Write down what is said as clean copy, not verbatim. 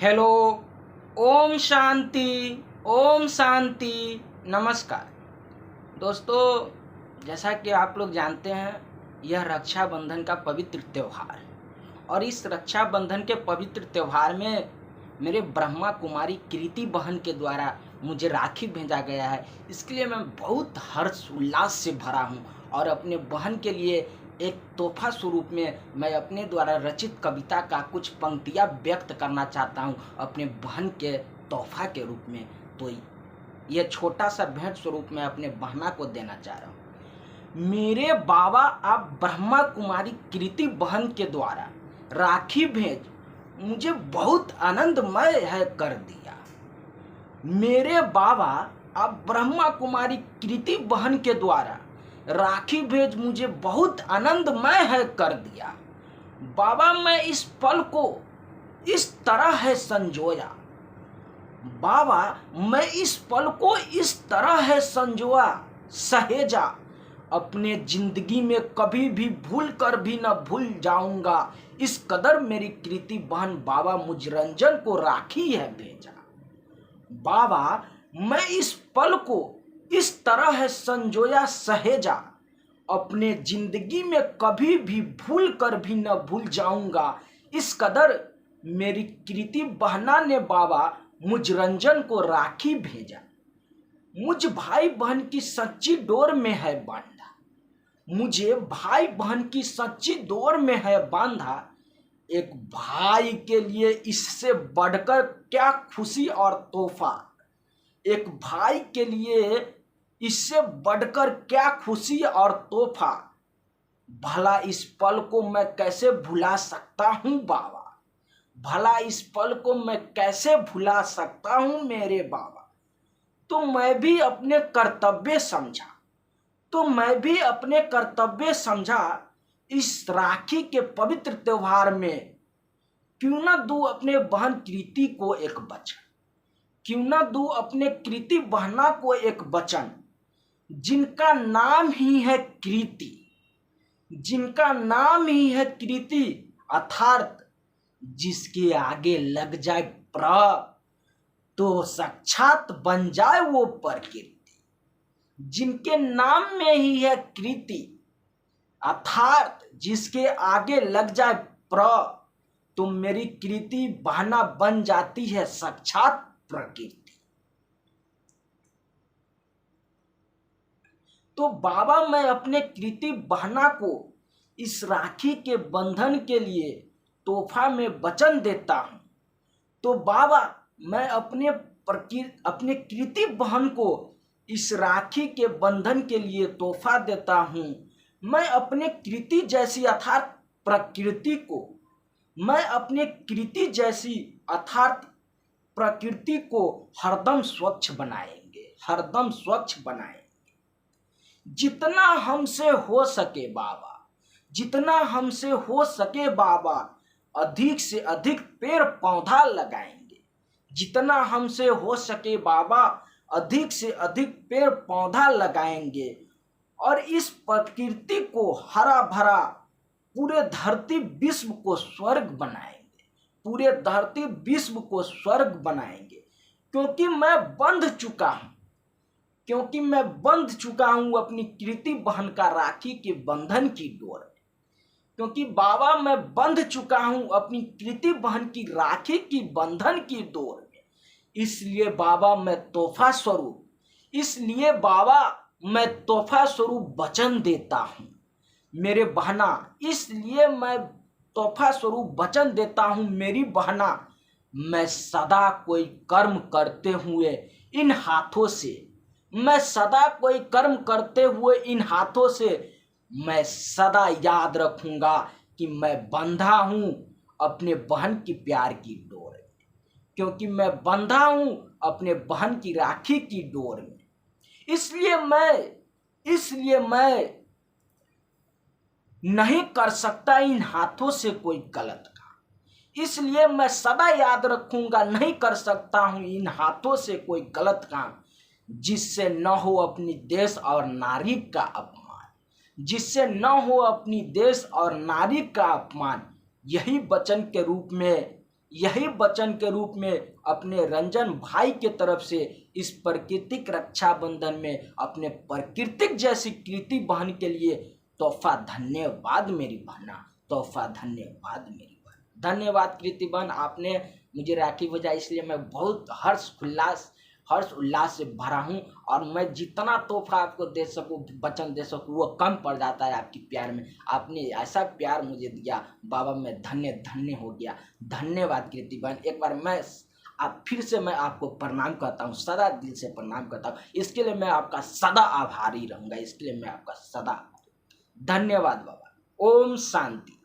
Hello. Om Shanti. Om Shanti. नमस्कार दोस्तों, जैसा कि आप लोग जानते हैं, यह रक्षाबंधन का पवित्र त्यौहार है। और इस रक्षाबंधन के पवित्र त्यौहार में मेरे ब्रह्मा कुमारी कृति बहन के द्वारा मुझे राखी भेजा गया है। इसके लिए मैं बहुत हर्ष उल्लास से भरा हूँ और अपने बहन के लिए एक तोहफा स्वरूप में मैं अपने द्वारा रचित कविता का कुछ पंक्तियाँ व्यक्त करना चाहता हूँ अपने बहन के तोहफा के रूप में। तो यह छोटा सा भेंट स्वरूप मैं अपने बहना को देना चाह रहा हूँ। मेरे बाबा आप ब्रह्मा कुमारी कृति बहन के द्वारा राखी भेज मुझे बहुत आनंदमय है कर दिया। मेरे बाबा आप ब्रह्मा कुमारी कृति बहन के द्वारा राखी भेज मुझे बहुत आनंदमय है कर दिया। बाबा मैं इस पल को इस तरह है संजोया। बाबा मैं इस पल को इस तरह है संजोया सहेजा। अपने जिंदगी में कभी भी भूल कर भी न भूल जाऊंगा। इस कदर मेरी कृति बहन बाबा मुझ रंजन को राखी है भेजा। बाबा मैं इस पल को इस तरह है संजोया सहेजा। अपने जिंदगी में कभी भी भूल कर भी न भूल जाऊंगा। इस कदर मेरी कृति बहना ने बाबा मुझ रंजन को राखी भेजा। मुझ भाई बहन की सच्ची डोर में है बांधा। मुझे भाई बहन की सच्ची डोर में है बांधा। एक भाई के लिए इससे बढ़कर क्या खुशी और तोहफा। एक भाई के लिए इससे बढ़कर क्या खुशी और तोहफा। भला इस पल को मैं कैसे भुला सकता हूँ बाबा। भला इस पल को मैं कैसे भुला सकता हूँ मेरे बाबा। तो मैं भी अपने कर्तव्य समझा। इस राखी के पवित्र त्योहार में क्यों ना दूं अपने बहन कृति को एक वचन। क्यों ना दूं अपने कृति बहना को एक वचन। जिनका नाम ही है कृति। जिनका नाम ही है कृति अर्थात जिसके आगे लग जाए प्र तो साक्षात बन जाए वो प्रकृति। जिनके नाम में ही है कृति अर्थात जिसके आगे लग जाए प्र तो मेरी कृति बहना बन जाती है साक्षात प्रकृति। तो बाबा मैं अपने कृति बहना को इस राखी के बंधन के लिए तोहफा में वचन देता हूँ। तो बाबा मैं अपने कृति बहन को इस राखी के बंधन के लिए तोहफा देता हूँ। मैं अपने कृति जैसी अर्थात प्रकृति को मैं अपने कृति जैसी अर्थात प्रकृति को हरदम स्वच्छ बनाएंगे। हरदम स्वच्छ बनाएंगे। जितना हमसे हो सके बाबा। जितना हमसे हो सके बाबा अधिक से अधिक पेड़ पौधा लगाएंगे। जितना हमसे हो सके बाबा अधिक से अधिक पेड़ पौधा लगाएंगे और इस प्रकृति को हरा भरा पूरे धरती विश्व को स्वर्ग बनाएंगे। पूरे धरती विश्व को स्वर्ग बनाएंगे। क्योंकि मैं बंध चुका हूं अपनी कृति बहन का राखी के बंधन की डोर में। क्योंकि बाबा मैं बंध चुका हूं अपनी कृति बहन की राखी की बंधन की डोर में। इसलिए बाबा मैं तोहफा स्वरूप वचन देता हूं मेरे बहना। इसलिए मैं तोहफा स्वरूप वचन देता हूं मेरी बहना। मैं सदा कोई कर्म करते हुए इन हाथों से मैं सदा याद रखूंगा कि मैं बंधा हूं अपने बहन की प्यार की डोर में। क्योंकि मैं बंधा हूं अपने बहन की राखी की डोर में। इसलिए मैं नहीं कर सकता इन हाथों से कोई गलत काम। इसलिए मैं सदा याद रखूंगा नहीं कर सकता हूं इन हाथों से कोई गलत काम जिससे न हो अपनी देश और नारी का अपमान। जिससे न हो अपनी देश और नारी का अपमान। यही वचन के रूप में यही वचन के रूप में अपने रंजन भाई के तरफ से इस प्राकृतिक रक्षाबंधन में अपने प्राकृतिक जैसी कृति बहन के लिए तोहफा धन्यवाद मेरी बहना, तोहफा धन्यवाद मेरी बहन। धन्यवाद कृति बहन, आपने मुझे राखी बजाई, इसलिए मैं बहुत हर्ष उल्लास से भरा हूँ। और मैं जितना तोहफा आपको दे सकूँ, वचन दे सकूँ, वो कम पड़ जाता है आपकी प्यार में। आपने ऐसा प्यार मुझे दिया बाबा, मैं धन्य धन्य हो गया। धन्यवाद कृति बहन। एक बार मैं फिर से मैं आपको प्रणाम करता हूँ, सदा दिल से प्रणाम करता हूँ। इसके लिए मैं आपका सदा आभारी रहूँगा, इसके लिए मैं आपका सदा धन्यवाद बाबा। ओम शांति।